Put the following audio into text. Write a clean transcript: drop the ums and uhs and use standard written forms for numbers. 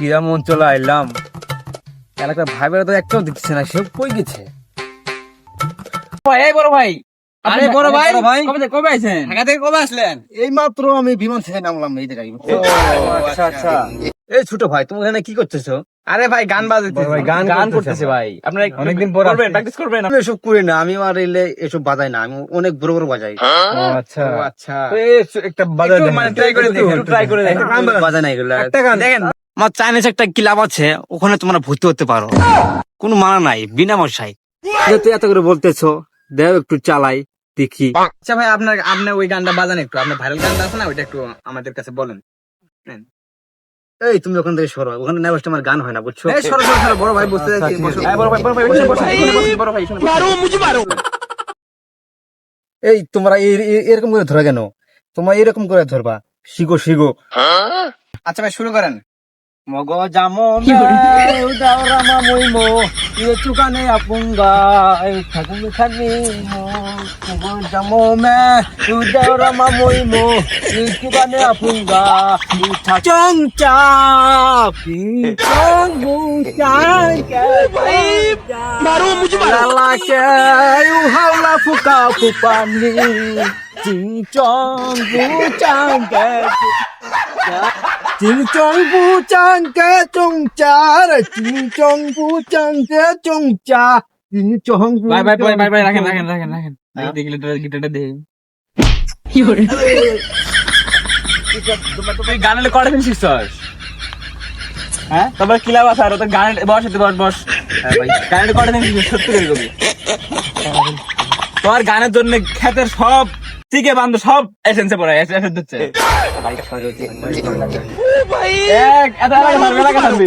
কিরাম অঞ্চলে আইলাম, এলাকার ভাই বেড়া তো একটাও দিচ্ছে না, সে কই গেছে? এই বড় ভাই, আরে বড় ভাই, কবে আইছেন? ঢাকা থেকে কবে আসলেন? এই মাত্র আমি বিমান থেকে নামলাম এই জায়গায়। আচ্ছা আচ্ছা। এই ছোট ভাই, তুমি এখানে কি করতেছো? আরে ভাই গান বাজাইতেছি। বড় ভাই, গান করতেছে করতেছে ভাই। আপনারা অনেকদিন পর করবেন, আসছে। প্র্যাকটিস করবেন। আমি এসব করি না, আমি আর এলে এসব বাজাই না, আমি অনেক বড় বড় বাজাই। আচ্ছা আচ্ছা। একটা বাজাই একটু মানে try করে দেখেন, একটু try করে দেখেন। বাজাই না এগুলা। একটা গান দেখেন, আমার চাইনিজ একটা ক্লাব আছে, ওখানে তোমরা ভর্তি হতে পারো, কোনো মানা নাই, বিনা মশাই। যেহেতু এত করে বলতেছো, দেও একটু চালাই দেখি। আচ্ছা ভাই, আপনার ওই গানটা বাজান একটু, আপনার ভাইরাল গানটা আছে না, ওইটা একটু আমাদের কাছে বলেন। এই তুমি ওখান থেকে সরো, ওখানে না বসতে আমার গান হয় না, বুঝছো? এই সরো সরো সরো, বড় ভাই বসতে যাচ্ছি। এই বড় ভাই এখানে বসো, এখানে বসো, বড় ভাই এখানে বসো। এই তোমরা এরকম করে ধরা কেন? তোমরা এরকম করে ধরবা, শিখো শিখো। আচ্ছা ভাই শুরু করেন। মগ জামো উদাওরা মামুইমো ইয়ে চুকানে আপুঙ্গা থাকুমি খানি মগ জামো মে উদাওরা মামুইমো ইয়ে চুকানে আপুঙ্গা উঠা চংচা পিচং বুচাং কে মারো মুঝে লালা কে উহাওলা ফুকা ফুপানি চিংচং বুচাং কে Ching chong bu chang ke chung cha re ching chong bu chang ke chung cha ching chong bu ভাই রাখেন দেখলে গিটারটা দেখি। তুই গানের কটা দিন শিখছস? হ্যাঁ, তারপর কিলাব আছে আর তোর গানের বস হ্যাঁ ভাই, গানের কটা দিন শিখছস? সত্যি করে কবি তোমার গানের জন্য ক্ষেতের সব থেকে বান্ধব সব এসেন্সে পড়ে এসে দিচ্ছে। এত এলাকা থাকবি